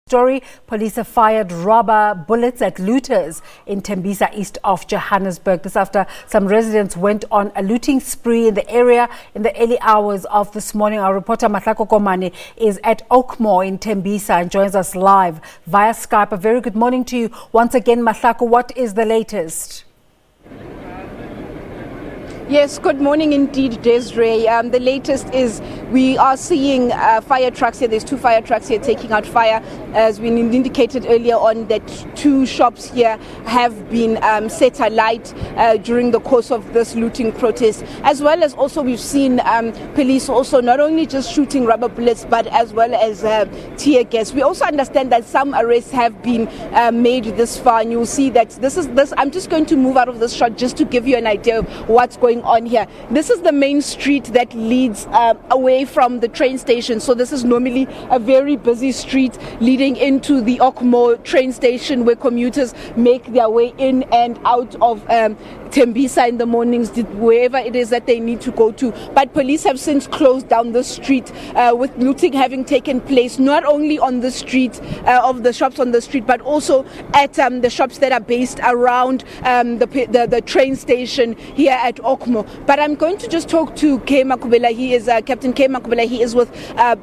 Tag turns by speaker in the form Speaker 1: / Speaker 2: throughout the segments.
Speaker 1: Story, police have fired rubber bullets at looters in Tembisa, east of Johannesburg. This after some residents went on a looting spree in the area in the early hours of this morning. Our reporter Mahlako Komane is at Oakmore in Tembisa and joins us live via Skype. A very good morning to you once again, Mahlako. What is the latest?
Speaker 2: Yes, good morning indeed, Desiree. The latest is we are seeing fire trucks here. There's two fire trucks here taking out fire. As we indicated earlier on, that two shops here have been set alight during the course of this looting protest. As well as also we've seen police also not only just shooting rubber bullets, but as well as tear gas. We also understand that some arrests have been made this far, and you'll see that this. I'm just going to move out of this shot just to give you an idea of what's going on here. This is the main street that leads away from the train station. So this is normally a very busy street leading into the Oakmore train station, where commuters make their way in and out of Tembisa in the mornings, wherever it is that they need to go to. But police have since closed down the street, with looting having taken place not only on the street of the shops on the street, but also at the shops that are based around the train station here at Oakmore. But I'm going to just talk to He is Captain Mahlako. He is with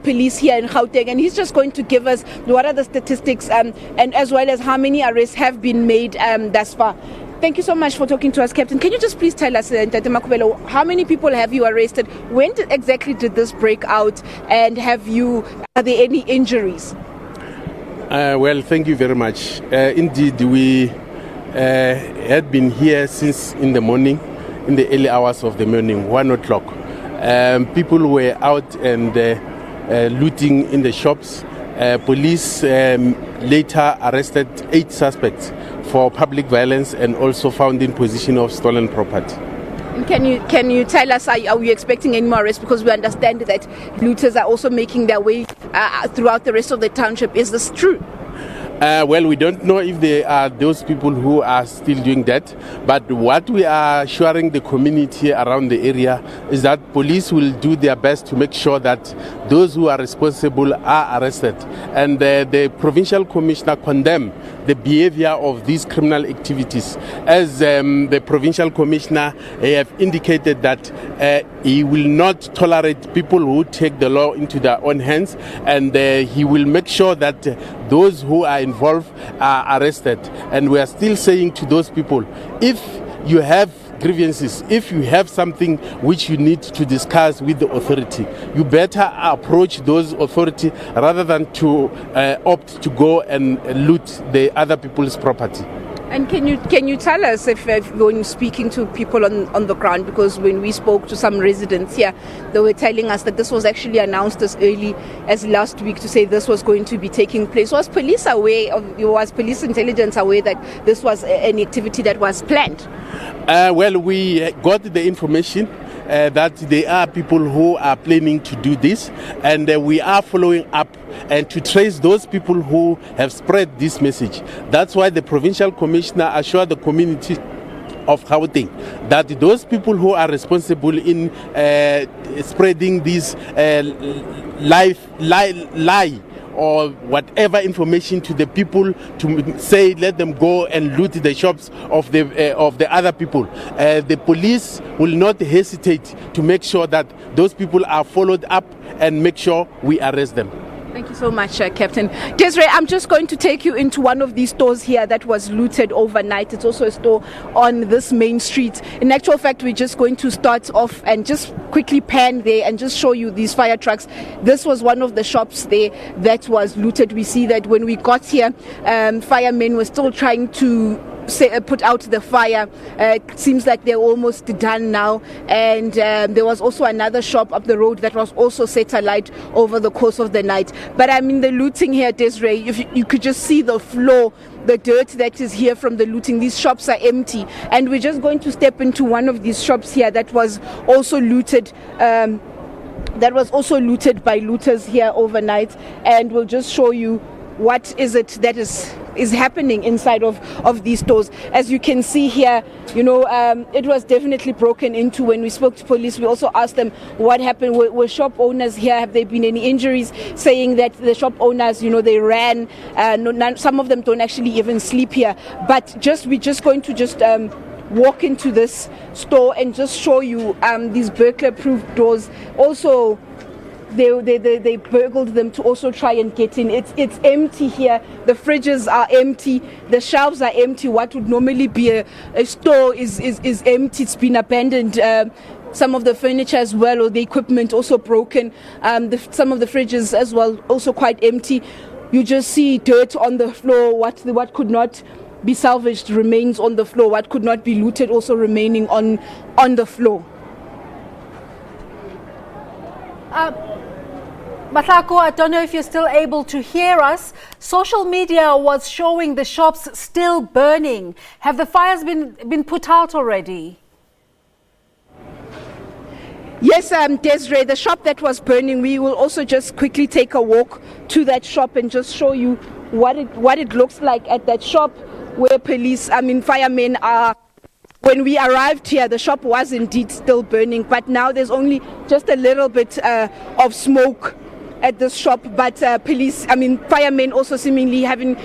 Speaker 2: police here in Gauteng, and he's just going to give us what are the statistics and as well as how many arrests have been made thus far. Thank you so much for talking to us, Captain. Can you just please tell us, Mahlako, how many people have you arrested? When exactly did this break out, and are there any injuries?
Speaker 3: Well, thank you very much. Indeed, we had been here since in the morning, in the early hours of the morning, 1 o'clock. People were out and looting in the shops. Police later arrested 8 suspects for public violence and also found in possession of stolen property.
Speaker 2: Can you tell us, are we expecting any more arrests? Because we understand that looters are also making their way throughout the rest of the township. Is this true?
Speaker 3: Well, we don't know if there are those people who are still doing that, but what we are assuring the community around the area is that police will do their best to make sure that those who are responsible are arrested. And the provincial commissioner condemned the behavior of these criminal activities. As the provincial commissioner have indicated that he will not tolerate people who take the law into their own hands, and he will make sure that those who are involved are arrested. And we are still saying to those people, if you have grievances, if you have something which you need to discuss with the authority, you better approach those authority rather than to opt to go and loot the other people's property.
Speaker 2: And can you tell us if when speaking to people on the ground, because when we spoke to some residents here, they were telling us that this was actually announced as early as last week to say this was going to be taking place. Was police intelligence aware that this was an activity that was planned?
Speaker 3: Well, we got the information that there are people who are planning to do this, and we are following up and to trace those people who have spread this message. That's why the provincial commissioner assured the community of Gauteng that those people who are responsible in spreading this lie or whatever information to the people to say let them go and loot the shops of the other people, the police will not hesitate to make sure that those people are followed up and make sure we arrest them.
Speaker 2: Thank you so much, Captain. Desiree, I'm just going to take you into one of these stores here that was looted overnight. It's also a store on this main street. In actual fact, we're just going to start off and just quickly pan there and just show you these fire trucks. This was one of the shops there that was looted. We see that when we got here, firemen were still trying to put out the fire. It seems like they're almost done now, and there was also another shop up the road that was also set alight over the course of the night. But I mean, the looting here, Desiree, if you could just see the floor, the dirt that is here from the looting. These shops are empty, and we're just going to step into one of these shops here that was also looted. That was also looted by looters here overnight, and we'll just show you what is it that is is happening inside of these stores. As you can see here, it was definitely broken into. When we spoke to police, we also asked them what happened. Were shop owners here? Have there been any injuries? Saying that the shop owners, they ran. Some of them don't actually even sleep here. But we're just going to walk into this store and just show you these burglar-proof doors. Also, they burgled them to also try and get in. It's empty here. The fridges are empty. The shelves are empty. What would normally be a store is empty. It's been abandoned. Some of the furniture as well, or the equipment also broken. Some of the fridges as well also quite empty. You just see dirt on the floor. What could not be salvaged remains on the floor. What could not be looted also remaining on the floor.
Speaker 1: Mahlako, I don't know if you're still able to hear us. Social media was showing the shops still burning. Have the fires been put out already?
Speaker 2: Yes, Desiree, the shop that was burning, we will also just quickly take a walk to that shop and just show you what it looks like at that shop, where firemen are. When we arrived here, the shop was indeed still burning, but now there's only just a little bit of smoke at this shop. But firemen also seemingly having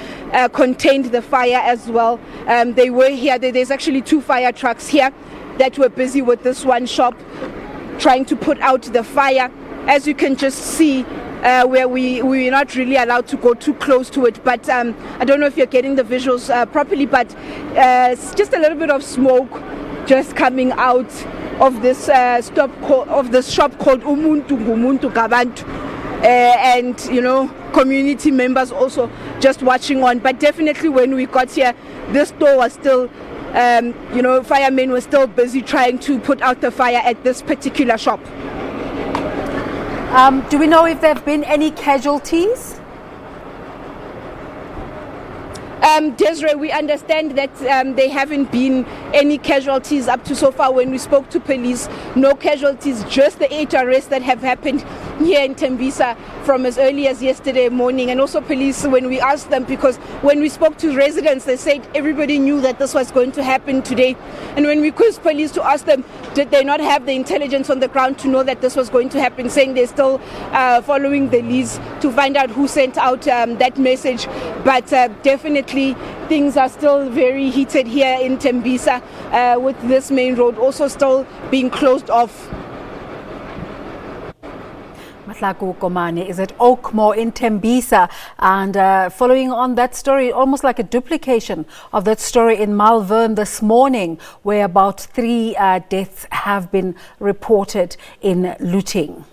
Speaker 2: contained the fire as well. They were here. There's actually 2 fire trucks here that were busy with this one shop, trying to put out the fire. As you can just see, where we're not really allowed to go too close to it, but I don't know if you're getting the visuals properly, but it's just a little bit of smoke just coming out of this shop called Umuntu Ngumuntu Gabantu, and community members also just watching on. But definitely when we got here, this store was still firemen were still busy trying to put out the fire at this particular shop.
Speaker 1: Do we know if there have been any casualties?
Speaker 2: Desiree, we understand that there haven't been any casualties up to so far. When we spoke to police, no casualties, just the 8 arrests that have happened here in Tembisa from as early as yesterday morning. And also police, when we asked them, because when we spoke to residents, they said everybody knew that this was going to happen today. And when we quizzed police to ask them, did they not have the intelligence on the ground to know that this was going to happen, saying they're still following the leads to find out who sent out that message. But definitely things are still very heated here in Tembisa, with this main road also still being closed off.
Speaker 1: Mahlako Komane is at Oakmore in Tembisa, and following on that story, almost like a duplication of that story in Malvern this morning, where about 3 deaths have been reported in looting.